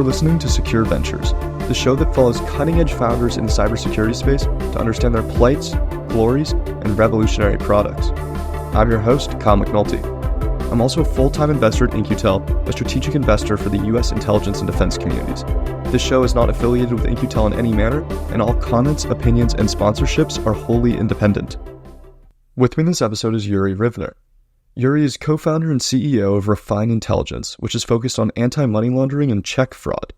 listening to Secure Ventures, the show that follows cutting-edge founders in the cybersecurity space to understand their plights, glories, and revolutionary products. I'm your host, Kyle McNulty. I'm also a full-time investor at In-Q-Tel, a strategic investor for the U.S. intelligence and defense communities. This show is not affiliated with In-Q-Tel in any manner, and all comments, opinions, and sponsorships are wholly independent. With me in this episode is Uri Rivner. Uri is co-founder and CEO of Refine Intelligence, which is focused on anti-money laundering and check fraud.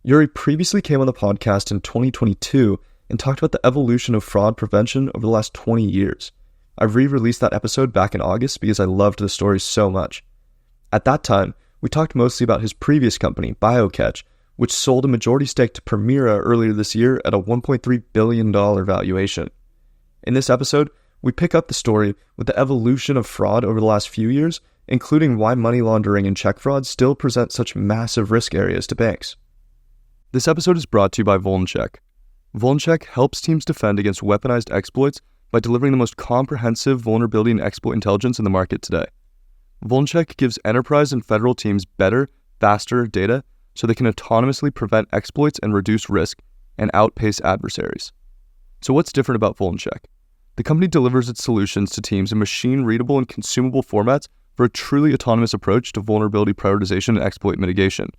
Uri previously came on the podcast in 2022 and talked about the evolution of fraud prevention over the last 20 years. I re-released that episode back in August because I loved the story so much. At that time, we talked mostly about his previous company, BioCatch, which sold a majority stake to Permira earlier this year at a $1.3 billion valuation. In this episode, we pick up the story with the evolution of fraud over the last few years, including why money laundering and check fraud still present such massive risk areas to banks. This episode is brought to you by VulnCheck. VulnCheck helps teams defend against weaponized exploits by delivering the most comprehensive vulnerability and exploit intelligence in the market today. VulnCheck gives enterprise and federal teams better, faster data so they can autonomously prevent exploits and reduce risk and outpace adversaries. So what's different about VulnCheck? The company delivers its solutions to teams in machine-readable and consumable formats for a truly autonomous approach to vulnerability prioritization and exploit mitigation.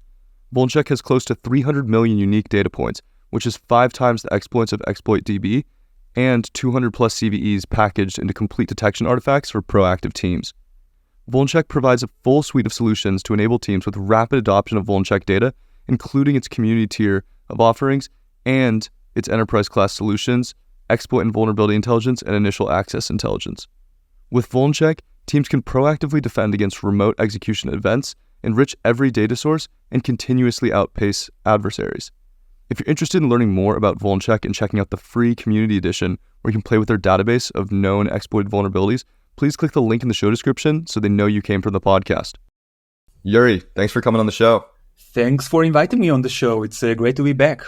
VulnCheck has close to 300 million unique data points, which is 5 times the exploits of ExploitDB, and 200 plus CVEs packaged into complete detection artifacts for proactive teams. VulnCheck provides a full suite of solutions to enable teams with rapid adoption of VulnCheck data, including its community tier of offerings and its enterprise-class solutions, exploit and vulnerability intelligence, and initial access intelligence. With VulnCheck, teams can proactively defend against remote execution events, enrich every data source, and continuously outpace adversaries. If you're interested in learning more about VulnCheck and checking out the free community edition where you can play with their database of known exploited vulnerabilities, please click the link in the show description so they know you came from the podcast. Uri, thanks for coming on the show. Thanks for inviting me on the show. It's great to be back.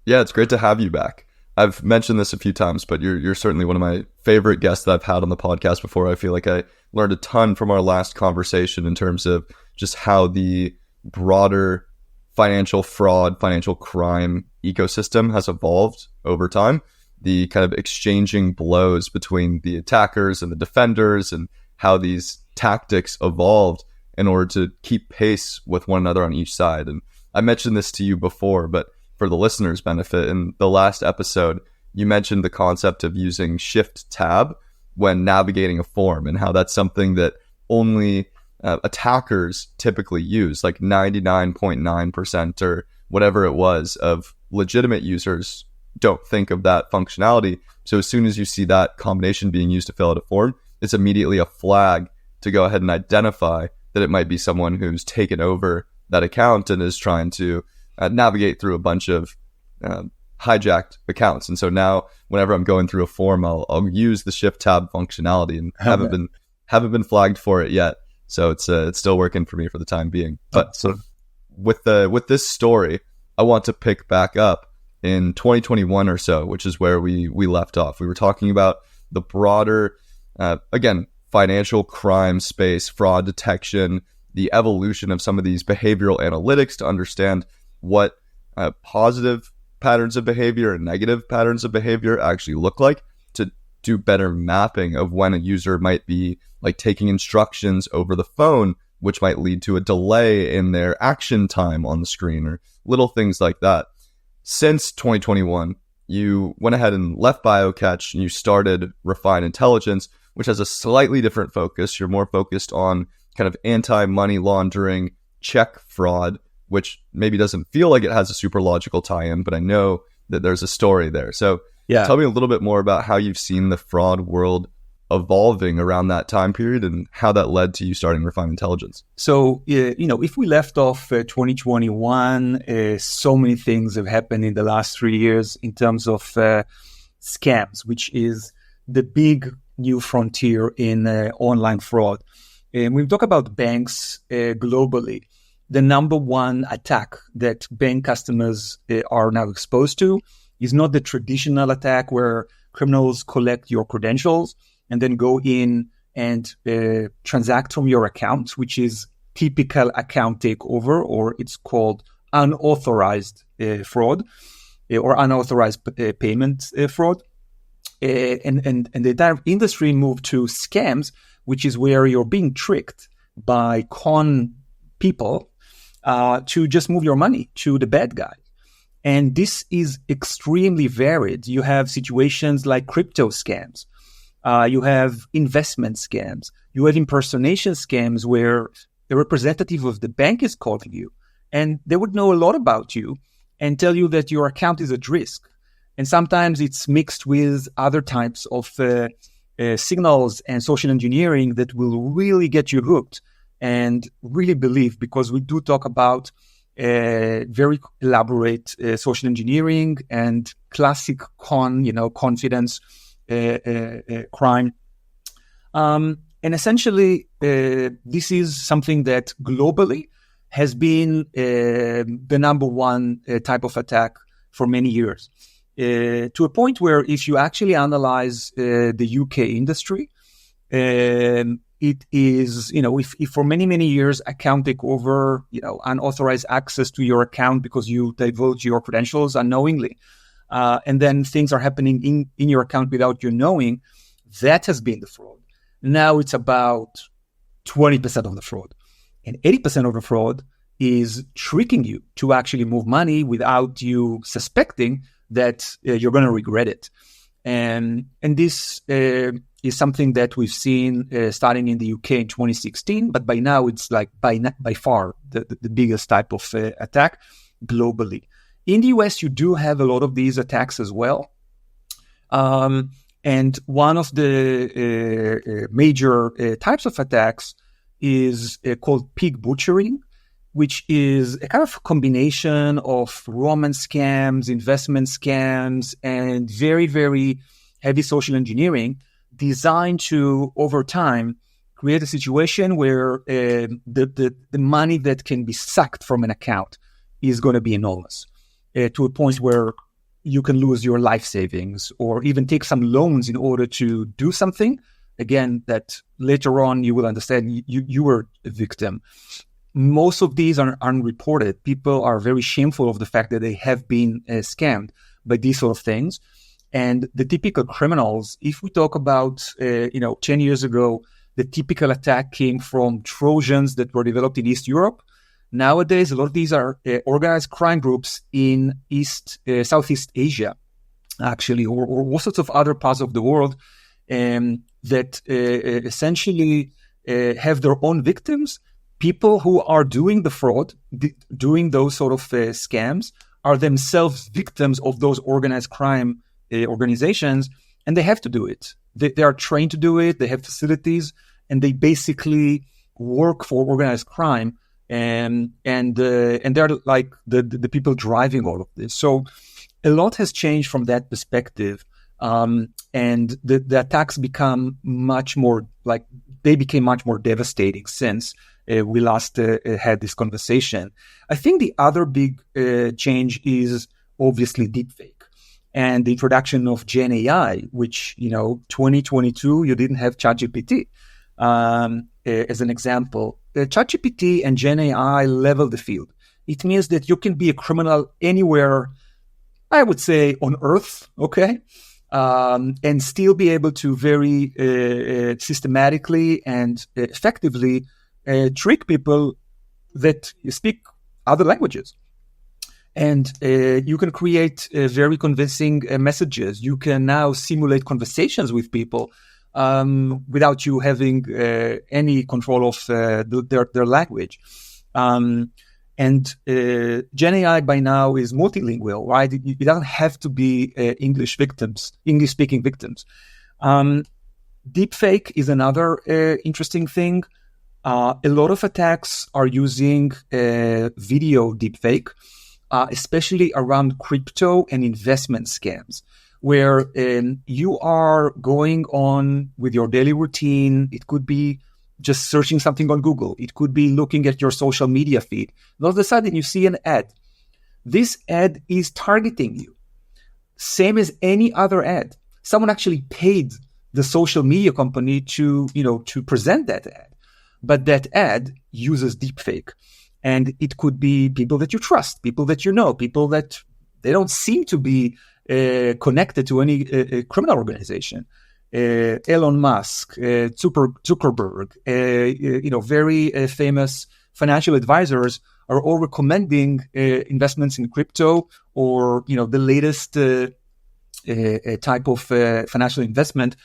Yeah, it's great to have you back. I've mentioned this a few times, but you're certainly one of my favorite guests that I've had on the podcast before. I feel like I learned a ton from our last conversation in terms of just how the broader financial fraud, financial crime ecosystem has evolved over time. The kind of exchanging blows between the attackers and the defenders and how these tactics evolved in order to keep pace with one another on each side. And I mentioned this to you before, but for the listeners' benefit, in the last episode, you mentioned the concept of using Shift Tab when navigating a form and how that's something that only attackers typically use, like 99.9% or whatever it was of legitimate users don't think of that functionality. So as soon as you see that combination being used to fill out a form, it's immediately a flag to go ahead and identify that it might be someone who's taken over that account and is trying to navigate through a bunch of hijacked accounts. And so now whenever I'm going through a form, I'll use the Shift Tab functionality and haven't been flagged for it yet. So it's still working for me for the time being. But so with this story, I want to pick back up in 2021 or so, which is where we left off. We were talking about the broader, again, financial crime space, fraud detection, the evolution of some of these behavioral analytics to understand what positive patterns of behavior and negative patterns of behavior actually look like, to do better mapping of when a user might be like taking instructions over the phone, which might lead to a delay in their action time on the screen or little things like that. Since 2021, you went ahead and left BioCatch and you started Refine Intelligence, which has a slightly different focus. You're more focused on kind of anti-money laundering, check fraud, which maybe doesn't feel like it has a super logical tie-in, but I know that there's a story there. So tell me a little bit more about how you've seen the fraud world evolving around that time period and how that led to you starting Refine Intelligence. So, if we left off 2021, so many things have happened in the last 3 years in terms of scams, which is the big new frontier in online fraud. And when we talk about banks globally, the number one attack that bank customers are now exposed to is not the traditional attack where criminals collect your credentials and then go in and transact from your account, which is typical account takeover, or it's called unauthorized fraud or unauthorized payment fraud. And the entire industry moved to scams, which is where you're being tricked by con people to just move your money to the bad guy. And this is extremely varied. You have situations like crypto scams. You have investment scams. You have impersonation scams where a representative of the bank is calling you and they would know a lot about you and tell you that your account is at risk. And sometimes it's mixed with other types of signals and social engineering that will really get you hooked and really believe, because we do talk about very elaborate social engineering and classic confidence crime. And essentially, this is something that globally has been the number one type of attack for many years. To a point where if you actually analyze the UK industry, it is, if for many, many years account takeover, unauthorized access to your account because you divulge your credentials unknowingly, and then things are happening in your account without you knowing, that has been the fraud. Now it's about 20% of the fraud. And 80% of the fraud is tricking you to actually move money without you suspecting that you're going to regret it. And this is something that we've seen starting in the UK in 2016, but by now it's like by far the biggest type of attack globally. In the US, you do have a lot of these attacks as well. And one of the major types of attacks is called pig butchering, which is a kind of combination of romance scams, investment scams, and very, very heavy social engineering designed to, over time, create a situation where the money that can be sucked from an account is going to be enormous, to a point where you can lose your life savings or even take some loans in order to do something, again, that later on you will understand you were a victim. Most of these are unreported. People are very shameful of the fact that they have been scammed by these sort of things. And the typical criminals, if we talk about, 10 years ago, the typical attack came from Trojans that were developed in East Europe. Nowadays, a lot of these are organized crime groups in Southeast Asia, actually, or all sorts of other parts of the world that essentially have their own victims. People who are doing the fraud, doing those sort of scams, are themselves victims of those organized crime organizations, and they have to do it. They are trained to do it. They have facilities, and they basically work for organized crime, and they're like the people driving all of this. So a lot has changed from that perspective, and the attacks became much more devastating since we last had this conversation. I think the other big change is obviously deepfake and the introduction of Gen AI, which, 2022, you didn't have ChatGPT. As an example, ChatGPT and Gen AI level the field. It means that you can be a criminal anywhere, I would say, on Earth, okay? And still be able to very systematically and effectively trick people that speak other languages. And you can create very convincing messages. You can now simulate conversations with people without you having any control of their language. And Gen AI by now is multilingual, right? It doesn't have to be English-speaking victims. Deepfake is another interesting thing. A lot of attacks are using video deepfake, especially around crypto and investment scams, where you are going on with your daily routine. It could be just searching something on Google. It could be looking at your social media feed. And all of a sudden, you see an ad. This ad is targeting you, same as any other ad. Someone actually paid the social media company to present that ad. But that ad uses deepfake. And it could be people that you trust, people that you know, people that they don't seem to be connected to any criminal organization. Elon Musk, Zuckerberg, very famous financial advisors are all recommending investments in crypto or the latest type of financial investment.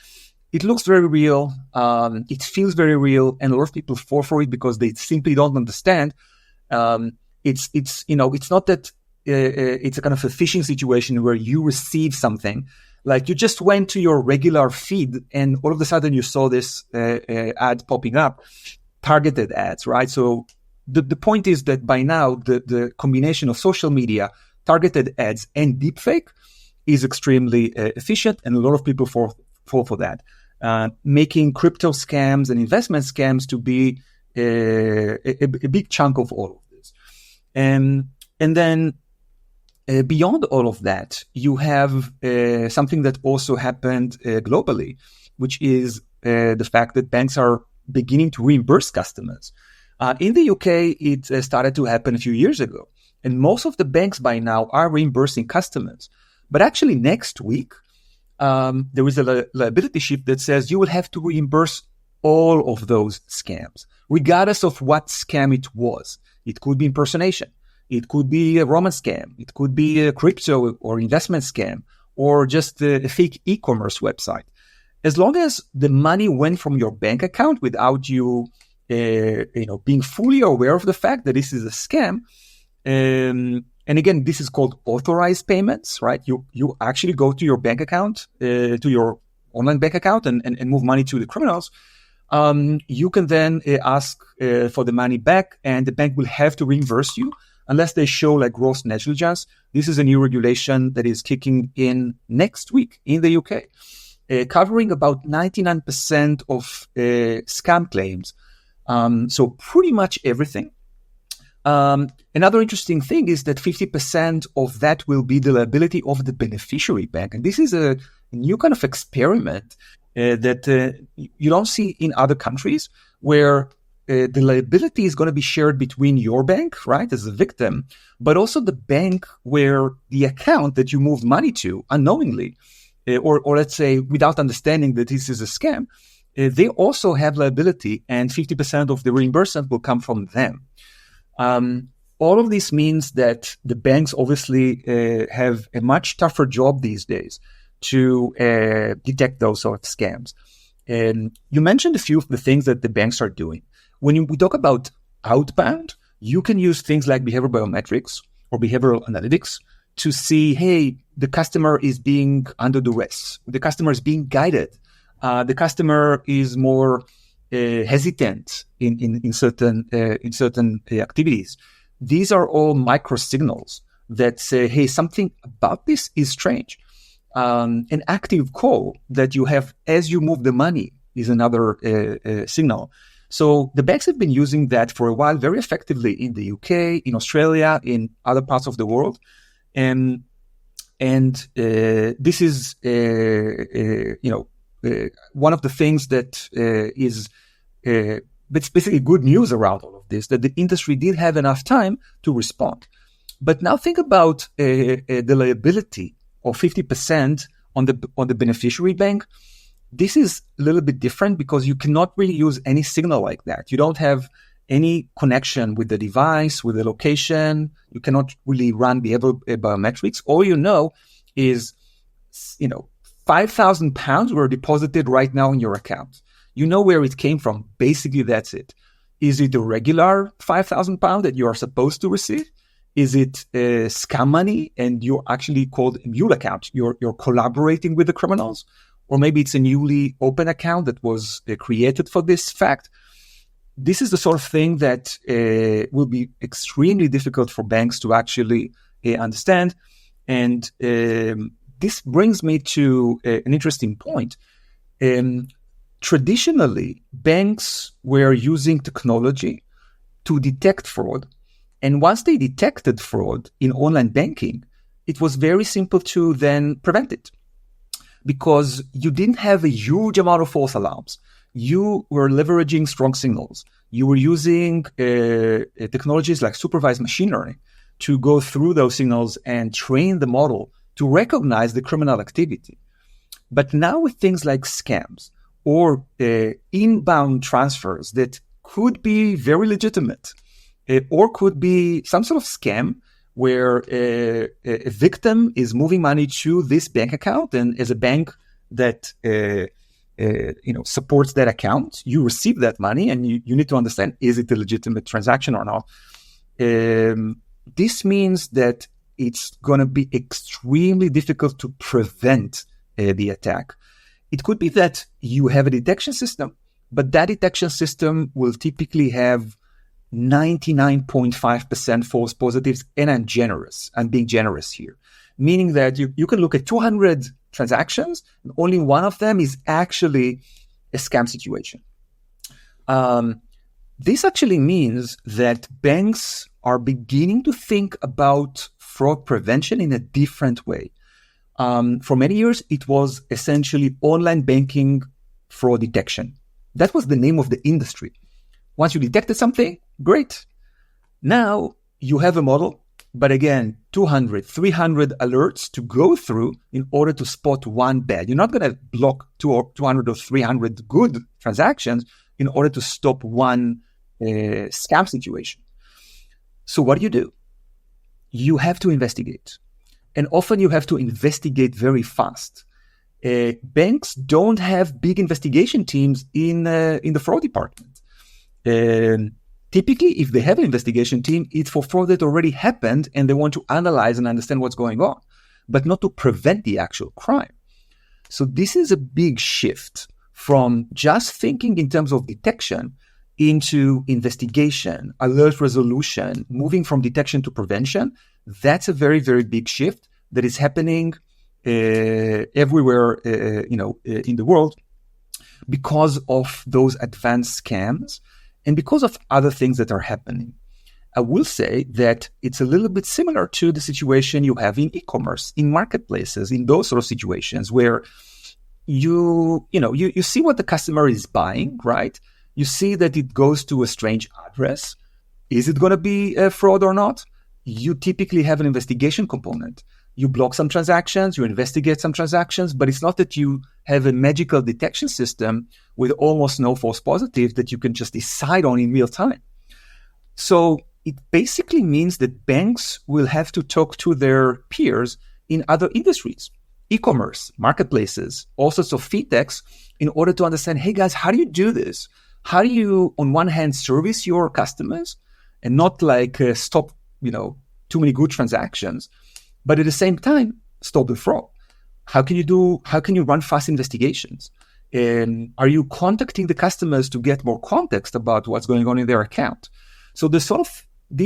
It looks very real. It feels very real, and a lot of people fall for it because they simply don't understand. It's not that it's a kind of a phishing situation where you receive something. Like you just went to your regular feed and all of a sudden you saw this ad popping up, targeted ads, right? So the point is that by now, the combination of social media, targeted ads, and deepfake is extremely efficient, and a lot of people fall for that, making crypto scams and investment scams to be a big chunk of all of this. And then beyond all of that, you have something that also happened globally, which is the fact that banks are beginning to reimburse customers. In the UK, it started to happen a few years ago, and most of the banks by now are reimbursing customers. But actually, next week, there is a liability shift that says you will have to reimburse all of those scams, regardless of what scam it was. It could be impersonation. It could be a romance scam. It could be a crypto or investment scam, or just a fake e-commerce website. As long as the money went from your bank account without you, being fully aware of the fact that this is a scam, and again, this is called authorized payments, right? You actually go to your bank account, to your online bank account, and move money to the criminals. You can then ask for the money back, and the bank will have to reimburse you unless they show like gross negligence. This is a new regulation that is kicking in next week in the UK, covering about 99% of scam claims. So pretty much everything. Another interesting thing is that 50% of that will be the liability of the beneficiary bank. And this is a new kind of experiment that you don't see in other countries, where the liability is going to be shared between your bank, right, as a victim, but also the bank where the account that you moved money to unknowingly, or let's say without understanding that this is a scam, they also have liability, and 50% of the reimbursement will come from them. All of this means that the banks obviously have a much tougher job these days to detect those sort of scams. You mentioned a few of the things that the banks are doing. When we talk about outbound, you can use things like behavioral biometrics or behavioral analytics to see, hey, the customer is being under duress, the customer is being guided, the customer is more hesitant in certain activities. These are all micro signals that say, hey, something about this is strange. An active call that you have as you move the money is another signal. So the banks have been using that for a while very effectively in the UK, in Australia, in other parts of the world. And this is, one of the things that is it's basically good news around all of this, that the industry did have enough time to respond. But now think about the liability of 50% on the beneficiary bank. This is a little bit different because you cannot really use any signal like that. You don't have any connection with the device, with the location. You cannot really run behavioral biometrics. All you know is, £5,000 were deposited right now in your account. You know where it came from. Basically, that's it. Is it a regular £5,000 that you are supposed to receive? Is it scam money and you're actually called a mule account? You're collaborating with the criminals? Or maybe it's a newly open account that was created for this fact. This is the sort of thing that will be extremely difficult for banks to actually understand. And this brings me to an interesting point. Traditionally, banks were using technology to detect fraud. And once they detected fraud in online banking, it was very simple to then prevent it, because you didn't have a huge amount of false alarms. you were leveraging strong signals. You were using technologies like supervised machine learning to go through those signals and train the model to recognize the criminal activity. But now with things like scams or inbound transfers that could be very legitimate or could be some sort of scam where a victim is moving money to this bank account, and as a bank that supports that account, you receive that money, and you need to understand, is it a legitimate transaction or not? This means that it's going to be extremely difficult to prevent the attack. It could be that you have a detection system, but that detection system will typically have 99.5% false positives, and I'm being generous here, meaning that you can look at 200 transactions, and only one of them is actually a scam situation. This actually means that banks are beginning to think about fraud prevention in a different way. For many years, it was essentially online banking fraud detection. That was the name of the industry. Once you detected something, great. Now you have a model, but again, 200, 300 alerts to go through in order to spot one bad. You're not going to block 200 or 300 good transactions in order to stop one scam situation. So what do? You have to investigate. And often you have to investigate very fast. Banks don't have big investigation teams in the fraud department. Typically, if they have an investigation team, it's for fraud that already happened and they want to analyze and understand what's going on, but not to prevent the actual crime. So this is a big shift from just thinking in terms of detection into investigation, alert resolution, moving from detection to prevention. That's a very, very big shift that is happening everywhere, in the world because of those advanced scams and because of other things that are happening. I will say that it's a little bit similar to the situation you have in e-commerce, in marketplaces, in those sort of situations where you see what the customer is buying, right? You see that it goes to a strange address. Is it going to be a fraud or not? You typically have an investigation component. You block some transactions, you investigate some transactions, but it's not that you have a magical detection system with almost no false positives that you can just decide on in real time. So it basically means that banks will have to talk to their peers in other industries, e-commerce, marketplaces, all sorts of fintechs, in order to understand, hey guys, how do you do this? How do you, on one hand, service your customers and not stop, too many good transactions, but at the same time, stop the fraud? How can you run fast investigations? And are you contacting the customers to get more context about what's going on in their account? So these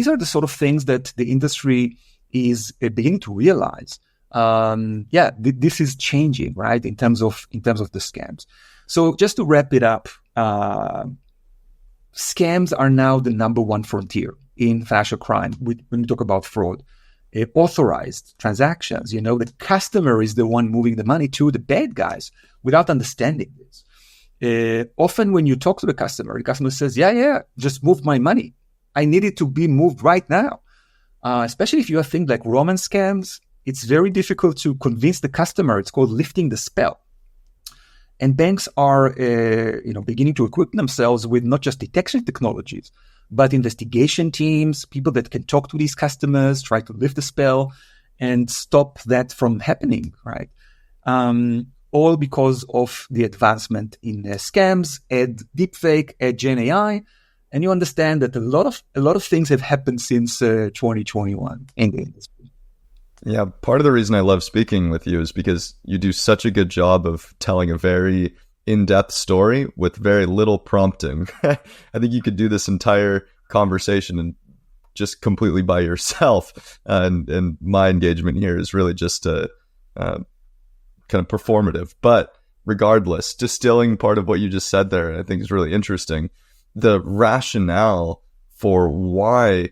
are the sort of things that the industry is beginning to realize. This is changing, right? In terms of the scams. So just to wrap it up, scams are now the number one frontier in financial crime when we talk about fraud. Authorized transactions, the customer is the one moving the money to the bad guys without understanding this. Often when you talk to the customer says, yeah, just move my money. I need it to be moved right now. Especially if you have things like romance scams, it's very difficult to convince the customer. It's called lifting the spell. And banks are, beginning to equip themselves with not just detection technologies, but investigation teams, people that can talk to these customers, try to lift the spell and stop that from happening, right? All because of the advancement in scams, add deepfake, add Gen AI, and you understand that a lot of things have happened since 2021 in the industry. Yeah, part of the reason I love speaking with you is because you do such a good job of telling a very in-depth story with very little prompting. I think you could do this entire conversation and just completely by yourself. And my engagement here is really just kind of performative. But regardless, distilling part of what you just said there, I think is really interesting. The rationale for why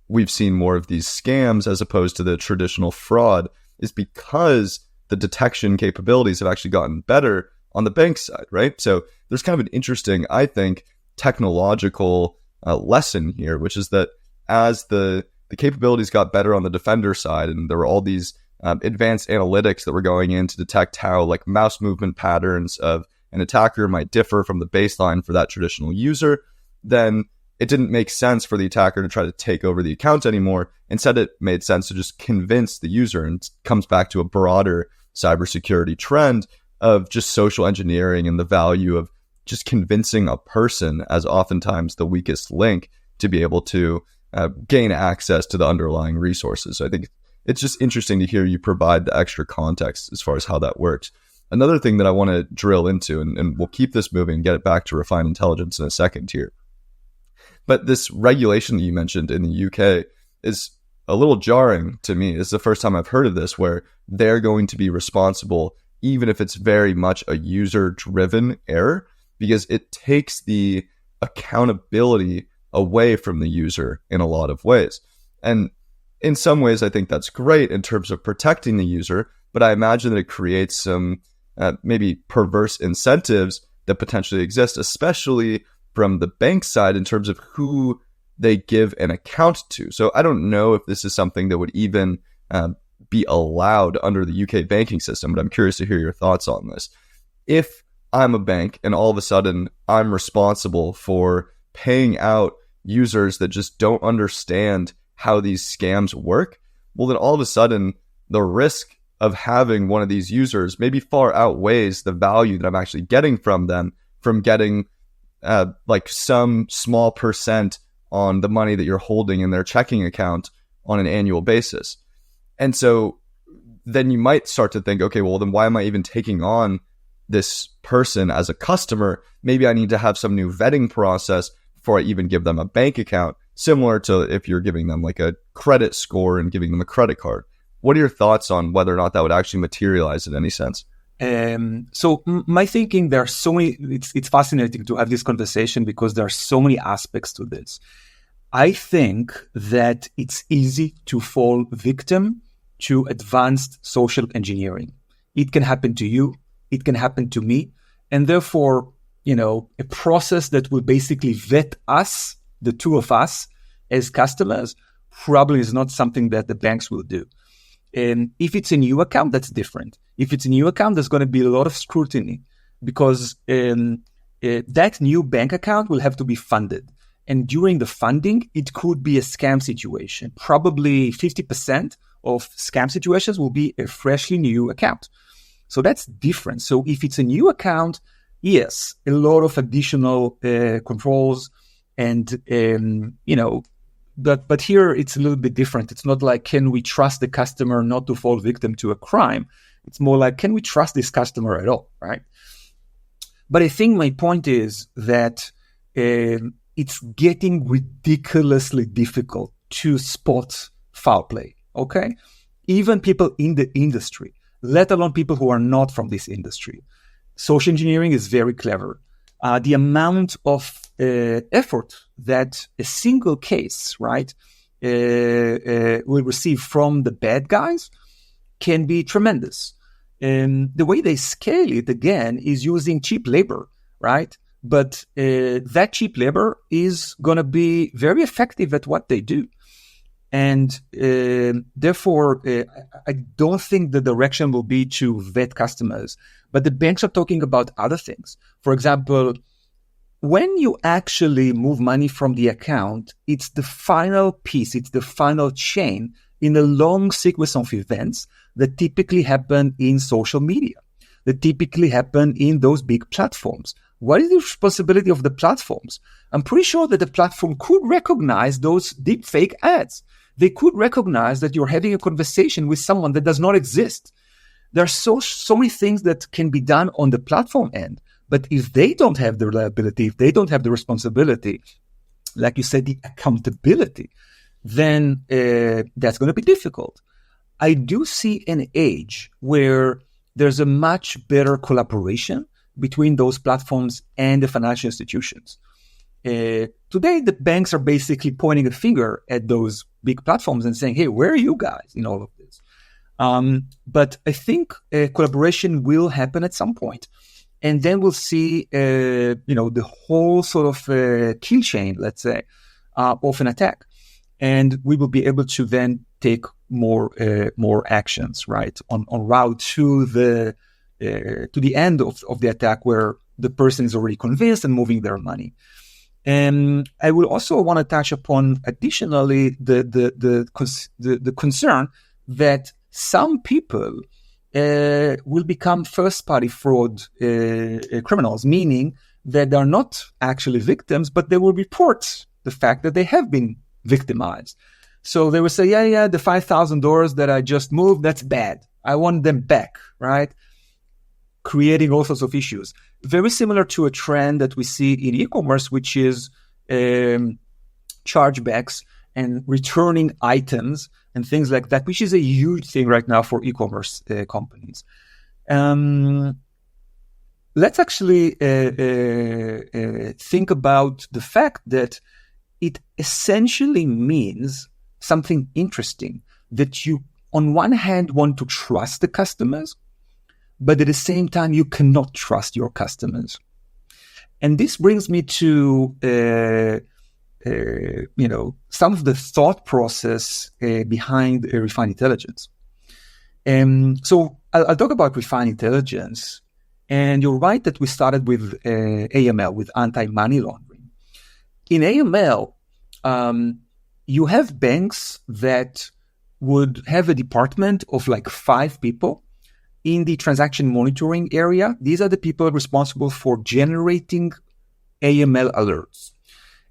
we've seen more of these scams as opposed to the traditional fraud is because the detection capabilities have actually gotten better on the bank side, right? So there's kind of an interesting, I think, technological lesson here, which is that as the capabilities got better on the defender side, and there were all these advanced analytics that were going in to detect how like mouse movement patterns of an attacker might differ from the baseline for that traditional user, then it didn't make sense for the attacker to try to take over the account anymore. Instead, it made sense to just convince the user, and it comes back to a broader cybersecurity trend of just social engineering and the value of just convincing a person as oftentimes the weakest link to be able to gain access to the underlying resources. So I think it's just interesting to hear you provide the extra context as far as how that works. Another thing that I want to drill into, and we'll keep this moving and get it back to refined intelligence in a second here. But this regulation that you mentioned in the UK is a little jarring to me. It's the first time I've heard of this, where they're going to be responsible, even if it's very much a user-driven error, because it takes the accountability away from the user in a lot of ways. And in some ways, I think that's great in terms of protecting the user, but I imagine that it creates some maybe perverse incentives that potentially exist, especially from the bank side in terms of who they give an account to. So I don't know if this is something that would even be allowed under the UK banking system, but I'm curious to hear your thoughts on this. If I'm a bank and all of a sudden I'm responsible for paying out users that just don't understand how these scams work, well, then all of a sudden the risk of having one of these users maybe far outweighs the value that I'm actually getting from them, from getting like some small percent on the money that you're holding in their checking account on an annual basis. And so then you might start to think, okay, well, then why am I even taking on this person as a customer? Maybe I need to have some new vetting process before I even give them a bank account, similar to if you're giving them like a credit score and giving them a credit card. What are your thoughts on whether or not that would actually materialize in any sense? So my thinking, there are so many, it's fascinating to have this conversation because there are so many aspects to this. I think that it's easy to fall victim to advanced social engineering. It can happen to you, it can happen to me, and therefore, a process that will basically vet us, the two of us as customers, probably is not something that the banks will do. And if it's a new account, that's different. If it's a new account, there's going to be a lot of scrutiny because that new bank account will have to be funded. And during the funding, it could be a scam situation. Probably 50% of scam situations will be a freshly new account. So that's different. So if it's a new account, yes, a lot of additional controls and, But here it's a little bit different. It's not like, can we trust the customer not to fall victim to a crime? It's more like, can we trust this customer at all, right? But I think my point is that it's getting ridiculously difficult to spot foul play, okay? Even people in the industry, let alone people who are not from this industry. Social engineering is very clever. The amount of effort that a single case, right, will receive from the bad guys can be tremendous. The way they scale it, again, is using cheap labor, right? But that cheap labor is going to be very effective at what they do. And therefore, I don't think the direction will be to vet customers. But the banks are talking about other things. For example, when you actually move money from the account, it's the final piece, it's the final chain in a long sequence of events that typically happen in social media, that typically happen in those big platforms. What is the responsibility of the platforms? I'm pretty sure that the platform could recognize those deep fake ads. They could recognize that you're having a conversation with someone that does not exist. There are so many things that can be done on the platform end. But if they don't have the reliability, if they don't have the responsibility, like you said, the accountability, then that's going to be difficult. I do see an age where there's a much better collaboration between those platforms and the financial institutions. Today, the banks are basically pointing a finger at those big platforms and saying, hey, where are you guys in all of this? But I think collaboration will happen at some point. And then we'll see, the whole sort of kill chain, let's say, of an attack. And we will be able to then take more actions, right, on route to the end of the attack, where the person is already convinced and moving their money. And I will also want to touch upon additionally the concern that some people will become first-party fraud criminals, meaning that they're not actually victims, but they will report the fact that they have been victimized. So they will say, yeah, the $5,000 that I just moved, that's bad. I want them back, right? Creating all sorts of issues. Very similar to a trend that we see in e-commerce, which is chargebacks and returning items and things like that, which is a huge thing right now for e-commerce companies. Let's actually think about the fact that it essentially means something interesting, that you, on one hand, want to trust the customers, but at the same time, you cannot trust your customers. And this brings me to, some of the thought process behind refined intelligence. So I'll talk about refined intelligence. And you're right that we started with AML, with anti-money laundering. In AML, you have banks that would have a department of like 5 people in the transaction monitoring area. These are the people responsible for generating AML alerts.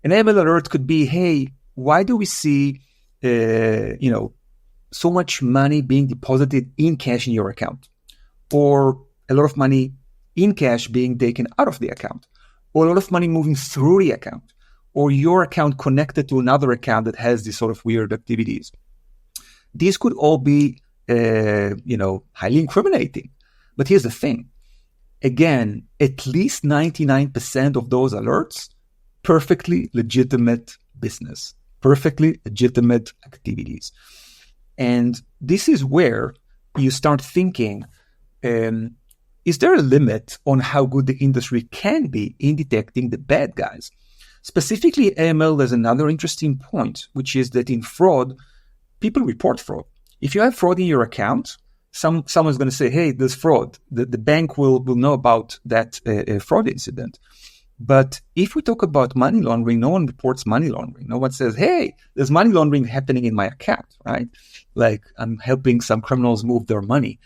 An AML alert could be, hey, why do we see, so much money being deposited in cash in your account? Or a lot of money in cash being taken out of the account? Or a lot of money moving through the account? Or your account connected to another account that has these sort of weird activities? These could all be highly incriminating. But here's the thing. Again, at least 99% of those alerts, perfectly legitimate business, perfectly legitimate activities. And this is where you start thinking, is there a limit on how good the industry can be in detecting the bad guys? Specifically, AML, there's another interesting point, which is that in fraud, people report fraud. If you have fraud in your account, someone's going to say, hey, there's fraud. The bank will know about that fraud incident. But if we talk about money laundering, no one reports money laundering. No one says, hey, there's money laundering happening in my account, right? Like I'm helping some criminals move their money.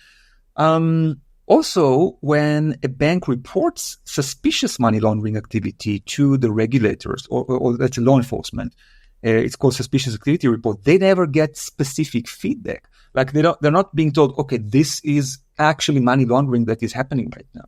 Also, when a bank reports suspicious money laundering activity to the regulators or that's law enforcement, it's called suspicious activity report. They never get specific feedback. Like they're not being told, okay, this is actually money laundering that is happening right now.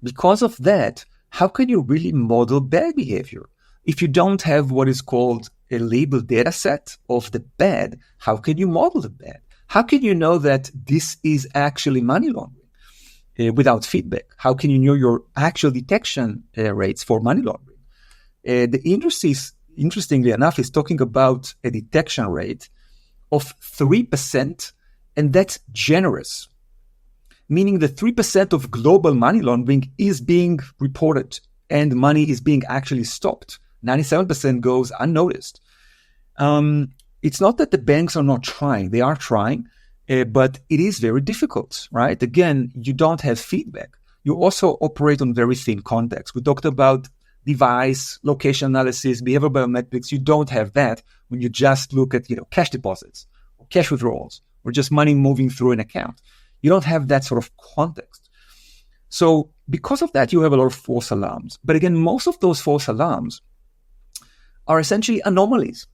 Because of that, how can you really model bad behavior? If you don't have what is called a labeled data set of the bad, how can you model the bad? How can you know that this is actually money laundering without feedback? How can you know your actual detection rates for money laundering? The industry, interestingly enough, is talking about a detection rate of 3%, and that's generous, meaning that 3% of global money laundering is being reported and money is being actually stopped. 97% goes unnoticed. It's not that the banks are not trying. They are trying, but it is very difficult, right? Again, you don't have feedback. You also operate on very thin context. We talked about device, location analysis, behavioral biometrics. You don't have that when you just look at, cash deposits or cash withdrawals or just money moving through an account. You don't have that sort of context. So because of that, you have a lot of false alarms. But again, most of those false alarms are essentially anomalies.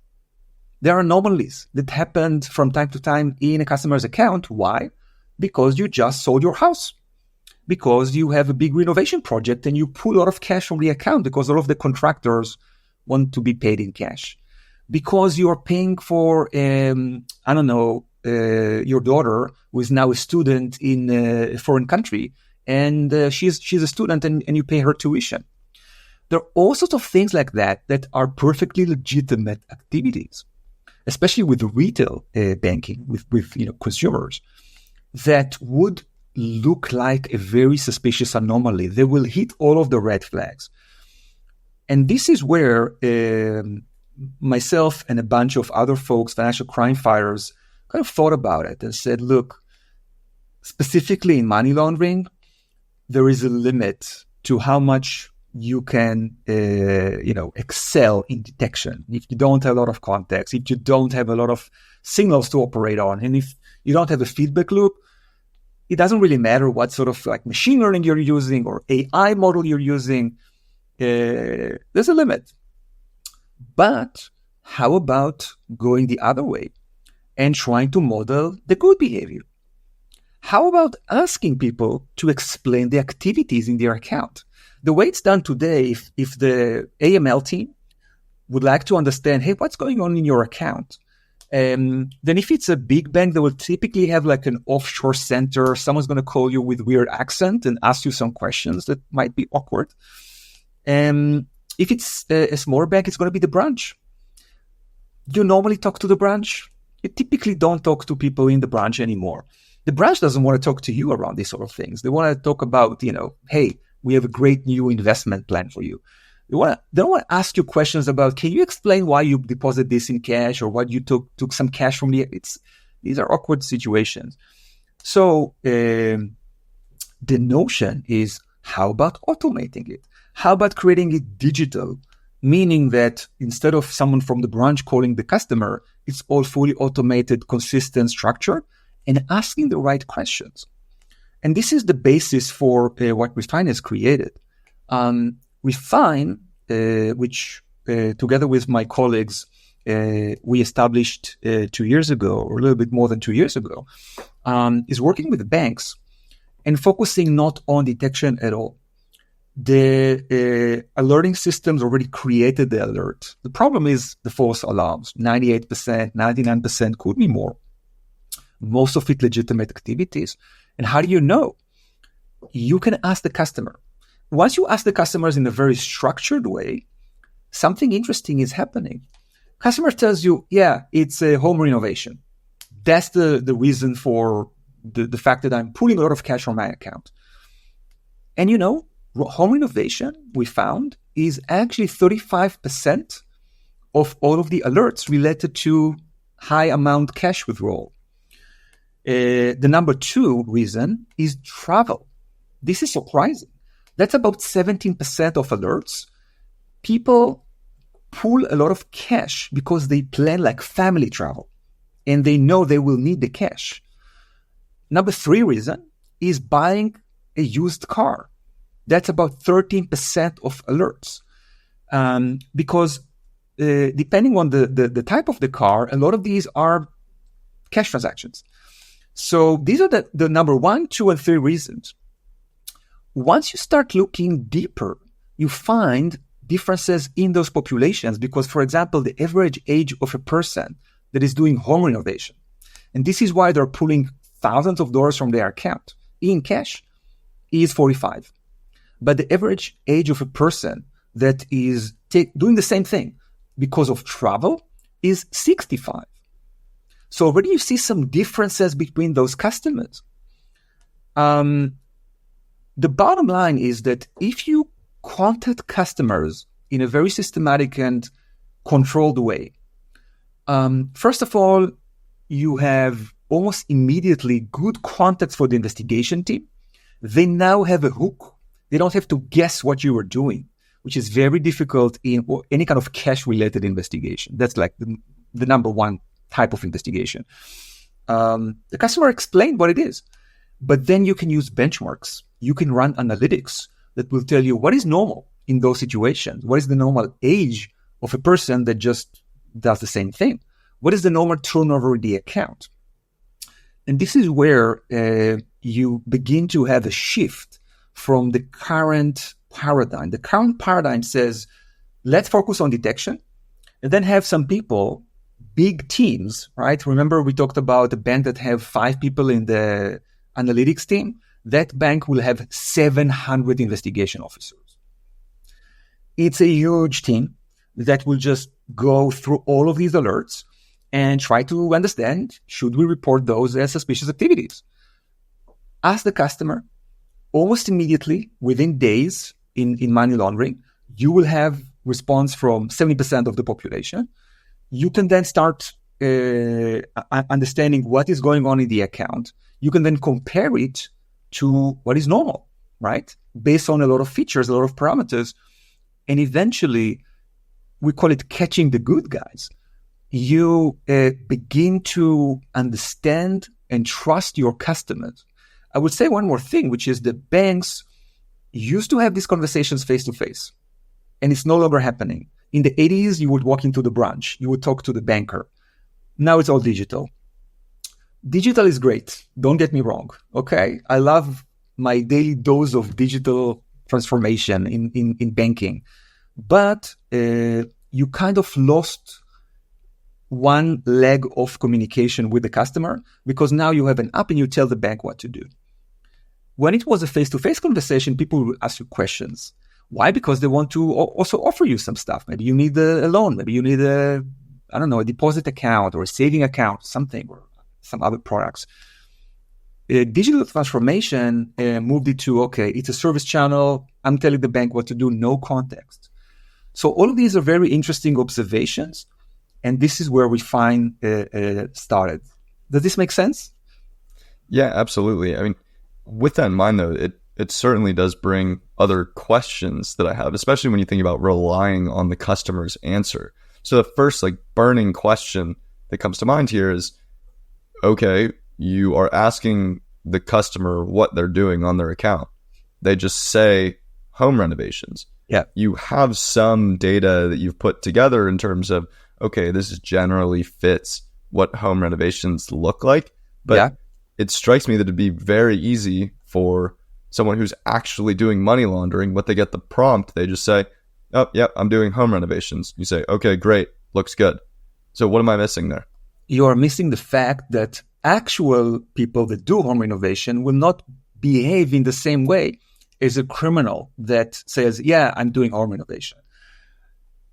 There are anomalies that happened from time to time in a customer's account. Why? Because you just sold your house. Because you have a big renovation project and you pull a lot of cash from the account because all of the contractors want to be paid in cash. Because you are paying for, your daughter who is now a student in a foreign country and she's a student and you pay her tuition. There are all sorts of things like that that are perfectly legitimate activities, especially with retail banking, with consumers, that would look like a very suspicious anomaly. They will hit all of the red flags. And this is where myself and a bunch of other folks, financial crime fighters, kind of thought about it and said, look, specifically in money laundering, there is a limit to how much you can, excel in detection. If you don't have a lot of context, if you don't have a lot of signals to operate on, and if you don't have a feedback loop, it doesn't really matter what sort of like machine learning you're using or AI model you're using. There's a limit. But how about going the other way and trying to model the good behavior? How about asking people to explain the activities in their account? The way it's done today, if the AML team would like to understand, hey, what's going on in your account? Then if it's a big bank, they will typically have like an offshore center. Someone's going to call you with weird accent and ask you some questions that might be awkward. If it's a smaller bank, it's going to be the branch. You normally talk to the branch. You typically don't talk to people in the branch anymore. The branch doesn't want to talk to you around these sort of things. They want to talk about, hey, we have a great new investment plan for you. They don't want to ask you questions about, can you explain why you deposit this in cash or what you took some cash from these are awkward situations. So the notion is, how about automating it? How about creating it digital? Meaning that instead of someone from the branch calling the customer, it's all fully automated, consistent, structured, and asking the right questions. And this is the basis for what Refine has created. Refine, which together with my colleagues, we established 2 years ago, or a little bit more than 2 years ago, is working with the banks and focusing not on detection at all. The alerting systems already created the alert. The problem is the false alarms. 98%, 99%, could be more. Most of it legitimate activities. And how do you know? You can ask the customer. Once you ask the customers in a very structured way, something interesting is happening. Customer tells you, yeah, it's a home renovation. That's the reason for the fact that I'm pulling a lot of cash from my account. And home renovation, we found, is actually 35% of all of the alerts related to high amount cash withdrawal. The number 2 reason is travel. This is surprising. That's about 17% of alerts. People pull a lot of cash because they plan like family travel and they know they will need the cash. Number 3 reason is buying a used car. That's about 13% of alerts. Because depending on the type of the car, a lot of these are cash transactions. So these are the number 1, 2, and 3 reasons. Once you start looking deeper, you find differences in those populations because, for example, the average age of a person that is doing home renovation, and this is why they're pulling thousands of dollars from their account in cash, is 45. But the average age of a person that is doing the same thing because of travel is 65. So already you see some differences between those customers. The bottom line is that if you contact customers in a very systematic and controlled way, first of all, you have almost immediately good context for the investigation team. They now have a hook. They don't have to guess what you were doing, which is very difficult in any kind of cash-related investigation. That's like the number 1 type of investigation. The customer explained what it is, but then you can use benchmarks. You can run analytics that will tell you what is normal in those situations. What is the normal age of a person that just does the same thing? What is the normal turnover in the account? And this is where you begin to have a shift from the current paradigm. The current paradigm says, let's focus on detection and then have some people, big teams, right? Remember we talked about a bank that have 5 people in the analytics team. That bank will have 700 investigation officers. It's a huge team that will just go through all of these alerts and try to understand, should we report those as suspicious activities? Ask the customer. Almost immediately, within days in money laundering, you will have response from 70% of the population. You can then start understanding what is going on in the account. You can then compare it to what is normal, right? Based on a lot of features, a lot of parameters. And eventually, we call it catching the good guys. You begin to understand and trust your customers. I would say one more thing, which is the banks used to have these conversations face to face, and it's no longer happening. In the 80s, you would walk into the branch, you would talk to the banker. Now it's all digital. Digital is great. Don't get me wrong. Okay. I love my daily dose of digital transformation in banking, but you kind of lost one leg of communication with the customer because now you have an app and you tell the bank what to do. When it was a face-to-face conversation, people will ask you questions. Why? Because they want to also offer you some stuff. Maybe you need a loan. Maybe you need a deposit account or a saving account, something, or some other products. Digital transformation moved it to, okay, it's a service channel. I'm telling the bank what to do, no context. So all of these are very interesting observations. And this is where we find started. Does this make sense? Yeah, absolutely. I mean, with that in mind, though, it certainly does bring other questions that I have, especially when you think about relying on the customer's answer. So the first burning question that comes to mind here is, okay, you are asking the customer what they're doing on their account. They just say home renovations. Yeah. You have some data that you've put together in terms of, okay, this generally fits what home renovations look like. But it strikes me that it'd be very easy for someone who's actually doing money laundering. When they get the prompt, they just say, oh, yeah, I'm doing home renovations. You say, okay, great, looks good. So what am I missing there? You are missing the fact that actual people that do home renovation will not behave in the same way as a criminal that says, yeah, I'm doing home renovation.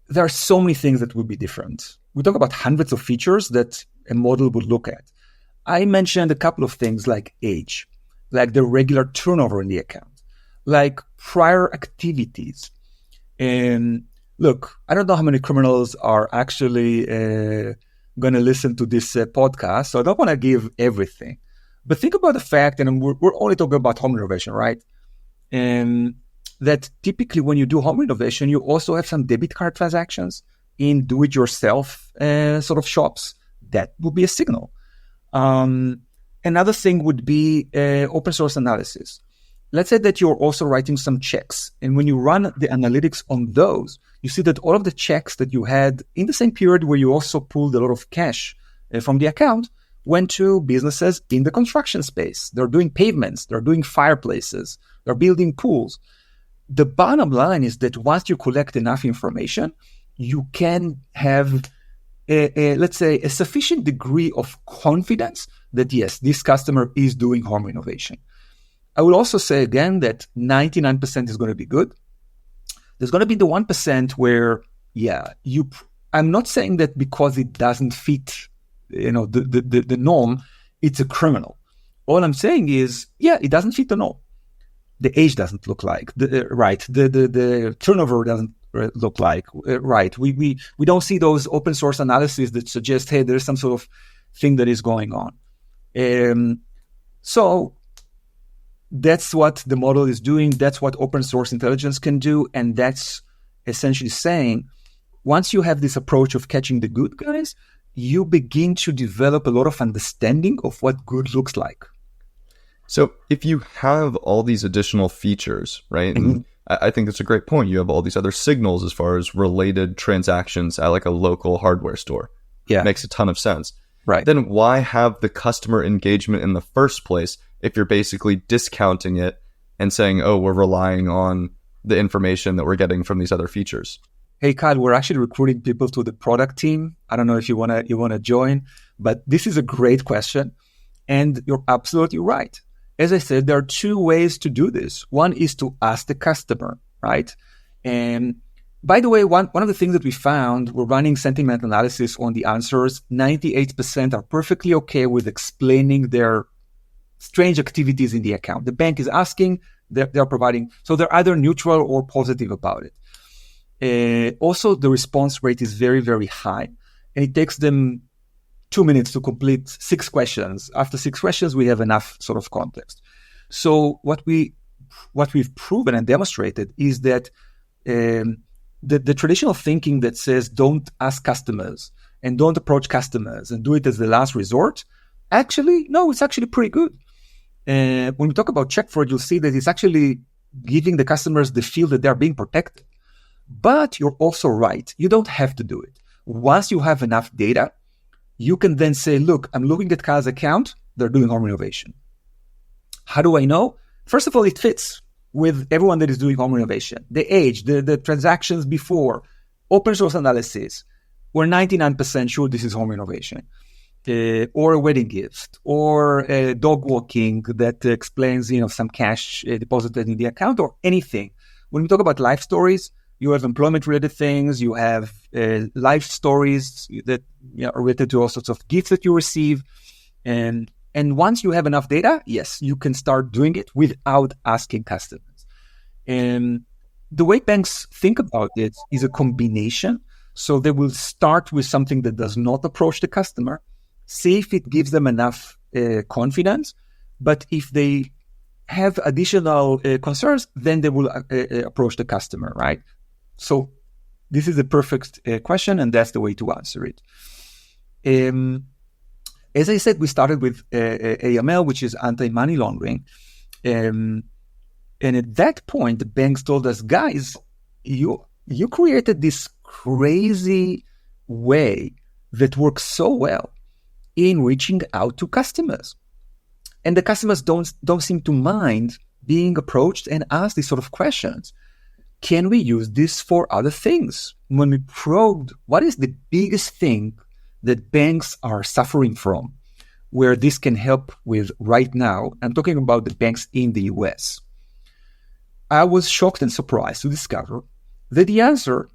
There are so many things that will be different. We talk about hundreds of features that a model would look at. I mentioned a couple of things like age, like the regular turnover in the account, like prior activities. And look, I don't know how many criminals are actually going to listen to this podcast, so I don't want to give everything. But think about the fact, and we're only talking about home renovation, right? And that typically when you do home renovation, you also have some debit card transactions in do-it-yourself sort of shops. That would be a signal. Another thing would be open source analysis. Let's say that you're also writing some checks. And when you run the analytics on those, you see that all of the checks that you had in the same period where you also pulled a lot of cash from the account went to businesses in the construction space. They're doing pavements. They're doing fireplaces. They're building pools. The bottom line is that once you collect enough information, you can have, let's say, a sufficient degree of confidence that, yes, this customer is doing home renovation. I will also say again that 99% is going to be good. There's going to be the 1% where, I'm not saying that because it doesn't fit, the norm, it's a criminal. All I'm saying is, it doesn't fit the norm. The age doesn't look like right. The turnover doesn't look like right. We don't see those open source analyses that suggest, hey, there's some sort of thing that is going on. So that's what the model is doing. That's what open source intelligence can do, and that's essentially saying, once you have this approach of catching the good guys, you begin to develop a lot of understanding of what good looks like. So if you have all these additional features, right? Mm-hmm. And I think that's a great point. You have all these other signals as far as related transactions at like a local hardware store. Yeah. Makes a ton of sense. Right. Then why have the customer engagement in the first place if you're basically discounting it and saying, oh, we're relying on the information that we're getting from these other features? Hey, Kyle, we're actually recruiting people to the product team. I don't know if you wanna join, but this is a great question. And you're absolutely right. As I said, there are two ways to do this. One is to ask the customer, right? And by the way, one of the things that we found, we're running sentiment analysis on the answers. 98% are perfectly okay with explaining their strange activities in the account. The bank is asking, they're providing. So they're either neutral or positive about it. Also, the response rate is very, very high, and it takes them 2 minutes to complete 6 questions. After 6 questions, we have enough sort of context. So what we've proven and demonstrated is that the traditional thinking that says don't ask customers and don't approach customers and do it as the last resort, it's actually pretty good. When we talk about check fraud, you'll see that it's actually giving the customers the feel that they're being protected. But you're also right. You don't have to do it. Once you have enough data, you can then say, look, I'm looking at Kyle's account. They're doing home renovation. How do I know? First of all, it fits with everyone that is doing home renovation. The age, the transactions before, open source analysis. We're 99% sure this is home renovation. Or a wedding gift, or a dog walking that explains, some cash deposited in the account, or anything. When we talk about life stories, you have employment-related things, you have life stories that are related to all sorts of gifts that you receive. And once you have enough data, yes, you can start doing it without asking customers. And the way banks think about it is a combination. So they will start with something that does not approach the customer, see if it gives them enough confidence. But if they have additional concerns, then they will approach the customer, right? So this is a perfect question, and that's the way to answer it. As I said, we started with AML, which is anti-money laundering. And at that point, the banks told us, guys, you created this crazy way that works so well in reaching out to customers. And the customers don't seem to mind being approached and asked these sort of questions. Can we use this for other things? When we probed what is the biggest thing that banks are suffering from, where this can help with right now, I'm talking about the banks in the US. I was shocked and surprised to discover that the answer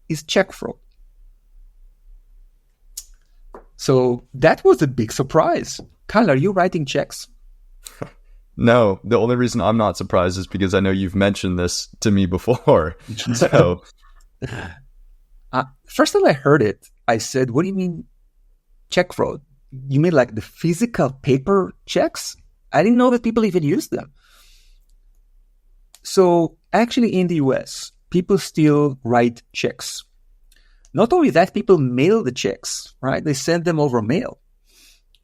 is check fraud. So that was a big surprise. Kyle, are you writing checks? No, the only reason I'm not surprised is because I know you've mentioned this to me before. So, first time I heard it, I said, what do you mean check fraud? You mean like the physical paper checks? I didn't know that people even use them. So actually in the US, people still write checks. Not only that, people mail the checks, right? They send them over mail.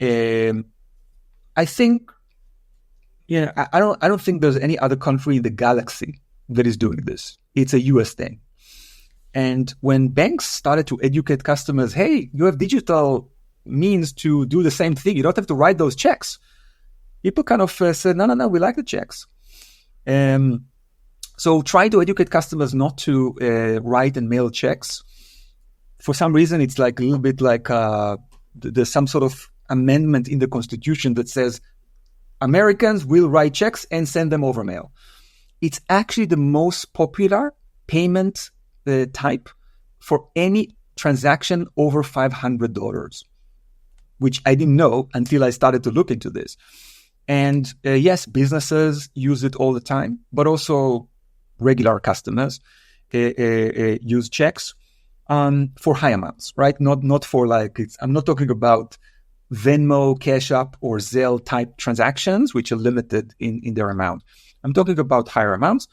I think, I don't think there's any other country in the galaxy that is doing this. It's a US thing. And when banks started to educate customers, hey, you have digital means to do the same thing. You don't have to write those checks. People kind of said, no, we like the checks. So try to educate customers not to write and mail checks. For some reason, it's like a little bit like there's some sort of amendment in the Constitution that says Americans will write checks and send them over mail. It's actually the most popular payment type for any transaction over $500, which I didn't know until I started to look into this. And yes, businesses use it all the time, but also regular customers use checks for high amounts, right? Not for I'm not talking about Venmo, Cash App, or Zelle type transactions, which are limited in their amount. I'm talking about higher amounts,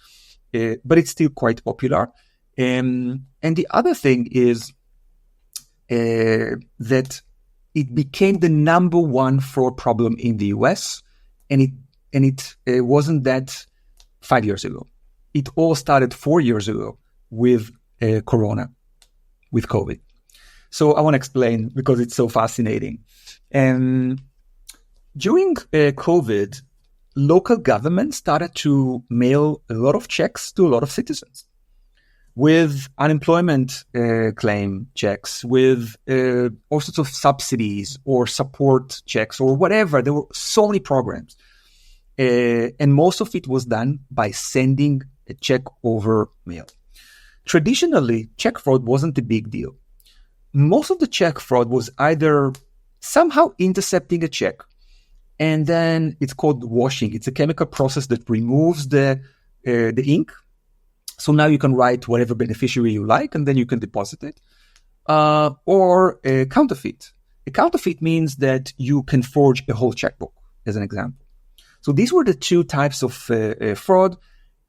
but it's still quite popular. And the other thing is that it became the number one fraud problem in the US, and it wasn't that 5 years ago. It all started 4 years ago with Corona, with COVID. So I want to explain because it's so fascinating. And during COVID, local governments started to mail a lot of checks to a lot of citizens with unemployment claim checks, with all sorts of subsidies or support checks or whatever. There were so many programs. And most of it was done by sending a check over mail. Traditionally, check fraud wasn't a big deal. Most of the check fraud was either somehow intercepting a check And then it's called washing. It's a chemical process that removes the ink. So now you can write whatever beneficiary you like, and then you can deposit it. Or a counterfeit. A counterfeit means that you can forge a whole checkbook, as an example. So these were the two types of fraud,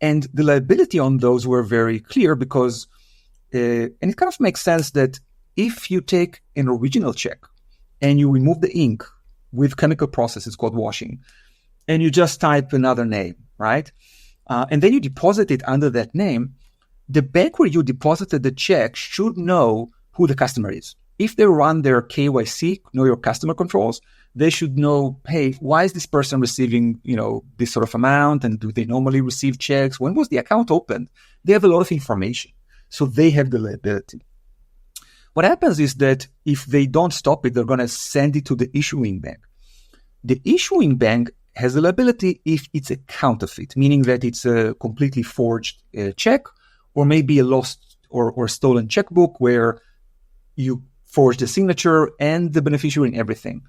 and the liability on those were very clear because, and it kind of makes sense that if you take an original check and you remove the ink with chemical processes called washing, and you just type another name, right? And then you deposit it under that name, the bank where you deposited the check should know who the customer is. If they run their KYC, know your customer controls, they should know, hey, why is this person receiving, this sort of amount? And do they normally receive checks? When was the account opened? They have a lot of information. So they have the liability. What happens is that if they don't stop it, they're going to send it to the issuing bank. The issuing bank has a liability if it's a counterfeit, meaning that it's a completely forged check, or maybe a lost or stolen checkbook where you forge the signature and the beneficiary and everything.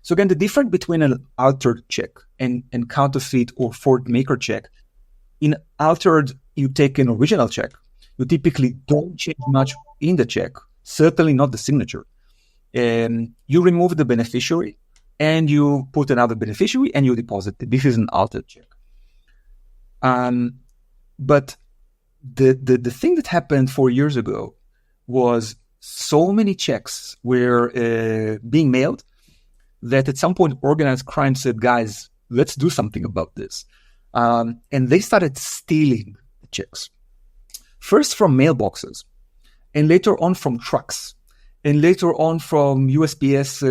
So again, the difference between an altered check and counterfeit or forged maker check, in altered, you take an original check. You typically don't change much in the check, certainly not the signature. You remove the beneficiary and you put another beneficiary and you deposit it. This is an altered check. But the thing that happened 4 years ago was so many checks were being mailed that at some point organized crime said, guys, let's do something about this. And they started stealing the checks. First from mailboxes, and later on from trucks, and later on from USPS,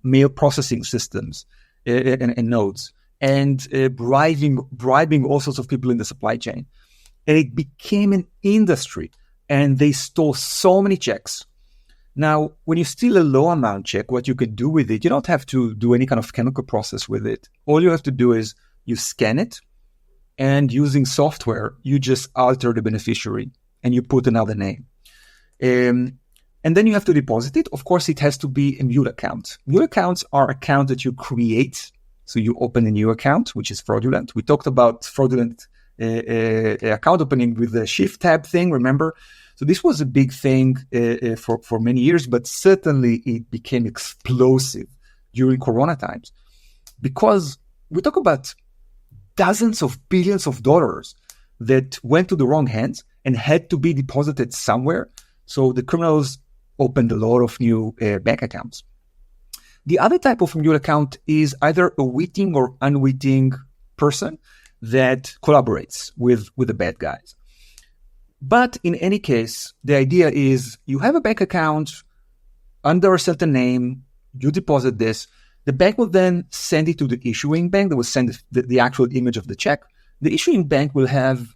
mail processing systems and nodes, and bribing all sorts of people in the supply chain. And it became an industry, and they stole so many checks. Now, when you steal a low amount check, what you can do with it, you don't have to do any kind of chemical process with it. All you have to do is you scan it, and using software, you just alter the beneficiary and you put another name. And then you have to deposit it. Of course, it has to be a mule account. Mule accounts are accounts that you create. So you open a new account, which is fraudulent. We talked about fraudulent account opening with the shift tab thing, remember? So this was a big thing for many years, but certainly it became explosive during Corona times because we talk about dozens of billions of dollars that went to the wrong hands and had to be deposited somewhere. So the criminals opened a lot of new bank accounts. The other type of mule account is either a witting or unwitting person that collaborates with the bad guys. But in any case, the idea is you have a bank account under a certain name, you deposit this, the bank will then send it to the issuing bank. They will send the actual image of the check. The issuing bank will have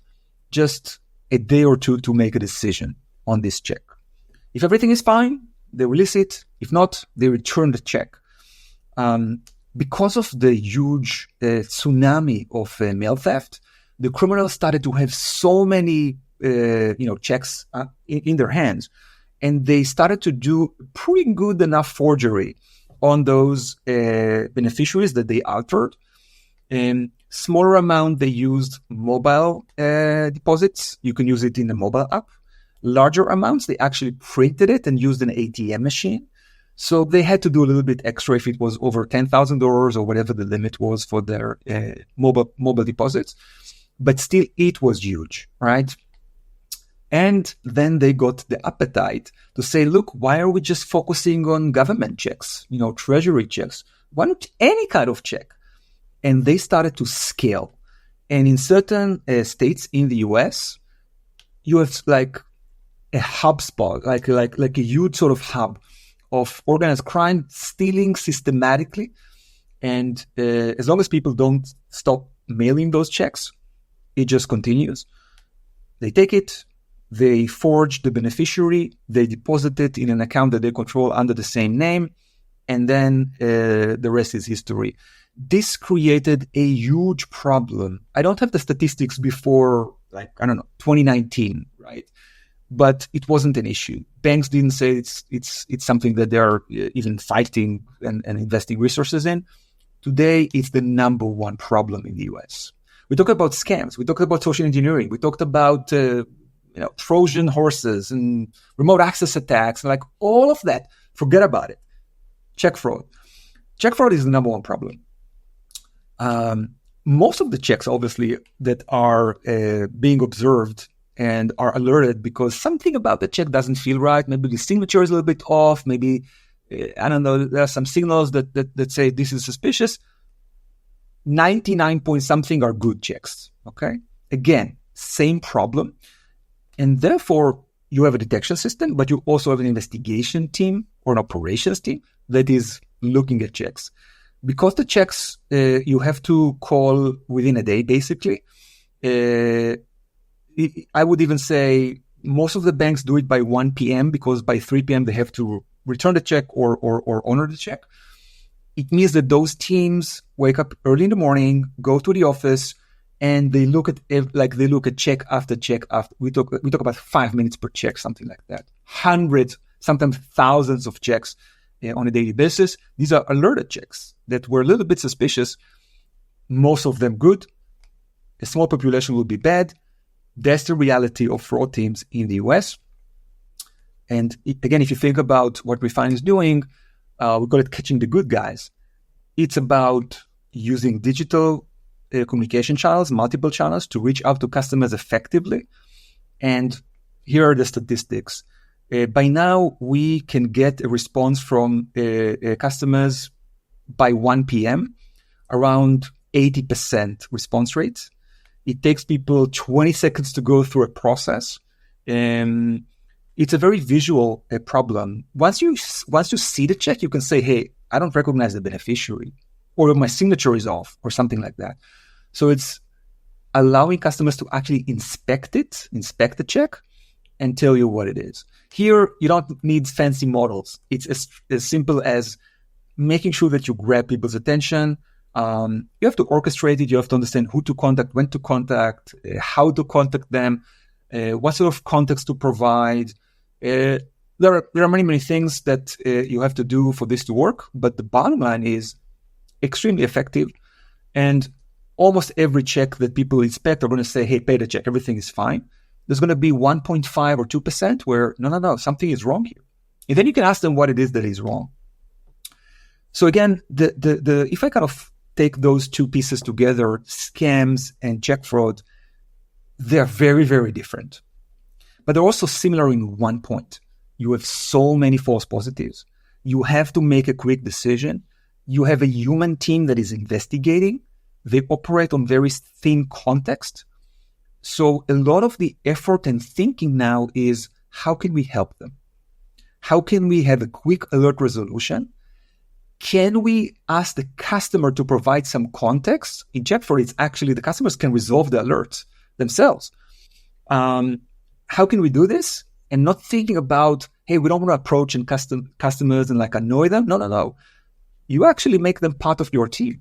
just a day or two to make a decision on this check. If everything is fine, they release it. If not, they return the check. Because of the huge tsunami of mail theft, the criminals started to have so many checks in their hands, and they started to do pretty good enough forgery on those beneficiaries that they altered. Smaller amount, they used mobile deposits. You can use it in a mobile app. Larger amounts, they actually printed it and used an ATM machine. So they had to do a little bit extra if it was over $10,000 or whatever the limit was for their mobile deposits. But still, it was huge, right? And then they got the appetite to say, look, why are we just focusing on government checks, treasury checks? Why not any kind of check? And they started to scale. And in certain states in the US, you have like a hub spot, like a huge sort of hub of organized crime stealing systematically. And as long as people don't stop mailing those checks, it just continues. They take it, they forge the beneficiary, they deposit it in an account that they control under the same name, and then the rest is history. This created a huge problem. I don't have the statistics before, 2019, right? But it wasn't an issue. Banks didn't say it's something that they're even fighting and investing resources in. Today, it's the number one problem in the US. We talked about scams. We talked about social engineering. We talked about Trojan horses and remote access attacks, and like all of that. Forget about it. Check fraud. Check fraud is the number one problem. Most of the checks, obviously, that are being observed and are alerted because something about the check doesn't feel right. Maybe the signature is a little bit off. Maybe, I don't know, there are some signals that say this is suspicious. 99 point something are good checks, okay? Again, same problem. And therefore, you have a detection system, but you also have an investigation team or an operations team that is looking at checks. Because the checks you have to call within a day, basically, I would even say most of the banks do it by 1 p.m. because by 3 p.m. they have to return the check or honor the check. It means that those teams wake up early in the morning, go to the office, and they look at check after check after. We talk about 5 minutes per check, something like that. Hundreds, sometimes thousands of checks on a daily basis. These are alerted checks that were a little bit suspicious. Most of them good. A small population will be bad. That's the reality of fraud teams in the US. And again, if you think about what Refine is doing, we call it catching the good guys. It's about using digital communication channels, multiple channels, to reach out to customers effectively. And here are the statistics. By now, we can get a response from customers by 1 p.m., around 80% response rates. It takes people 20 seconds to go through a process. It's a very visual problem. Once you see the check, you can say, hey, I don't recognize the beneficiary, or my signature is off, or something like that. So it's allowing customers to actually inspect the check, and tell you what it is. Here, you don't need fancy models. It's as simple as making sure that you grab people's attention. You have to orchestrate it. You have to understand who to contact, when to contact, how to contact them, what sort of context to provide. There are many things that you have to do for this to work, but the bottom line is extremely effective. And almost every check that people inspect are going to say, hey, pay the check, everything is fine. There's going to be 1.5 or 2% where, no, something is wrong here. And then you can ask them what it is that is wrong. So again, if I kind of take those two pieces together, scams and check fraud, they're very, very different. But they're also similar in one point. You have so many false positives. You have to make a quick decision. You have a human team that is investigating. They operate on very thin context. So a lot of the effort and thinking now is, how can we help them? How can we have a quick alert resolution? Can we ask the customer to provide some context? In check fraud, it's actually the customers can resolve the alerts themselves. How can we do this? And not thinking about, hey, we don't want to approach and customers and like annoy them. No. You actually make them part of your team,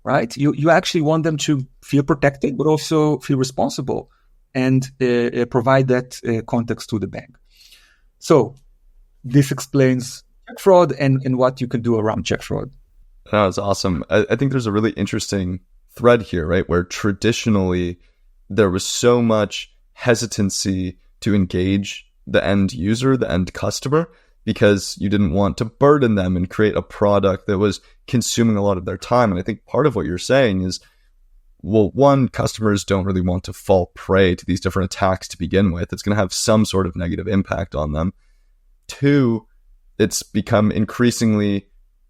right? You actually want them to feel protected, but also feel responsible and provide that context to the bank. So this explains check fraud and what you can do around check fraud. That's awesome. I think there's a really interesting thread here, right? Where traditionally there was so much hesitancy to engage the end user, the end customer, because you didn't want to burden them and create a product that was consuming a lot of their time. And I think part of what you're saying is, well, one, customers don't really want to fall prey to these different attacks to begin with. It's going to have some sort of negative impact on them. Two, it's become increasingly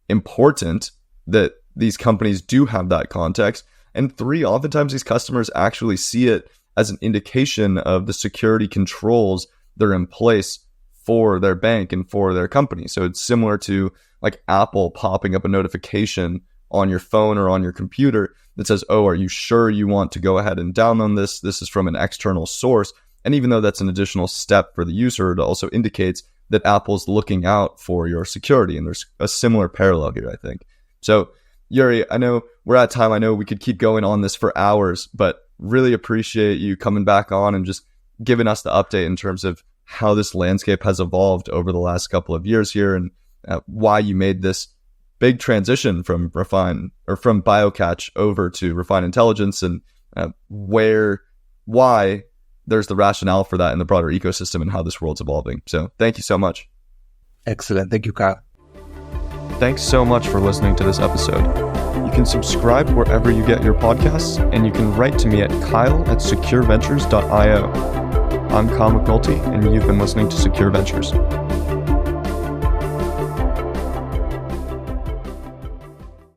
important that these companies do have that context. And three, oftentimes these customers actually see it as an indication of the security controls that are in place for their bank and for their company. So it's similar to like Apple popping up a notification on your phone or on your computer that says, oh, are you sure you want to go ahead and download this? This is from an external source. And even though that's an additional step for the user, it also indicates that Apple's looking out for your security. And there's a similar parallel here, I think. So Uri, I know we're at time. I know we could keep going on this for hours, but really appreciate you coming back on and just giving us the update in terms of how this landscape has evolved over the last couple of years here and why you made this big transition from BioCatch over to Refine Intelligence, and why there's the rationale for that in the broader ecosystem and how this world's evolving. So thank you so much. Excellent. Thank you, Kyle. Thanks so much for listening to this episode. You can subscribe wherever you get your podcasts, and you can write to me at kyle@secureventures.io. I'm Kyle McNulty, and you've been listening to Secure Ventures.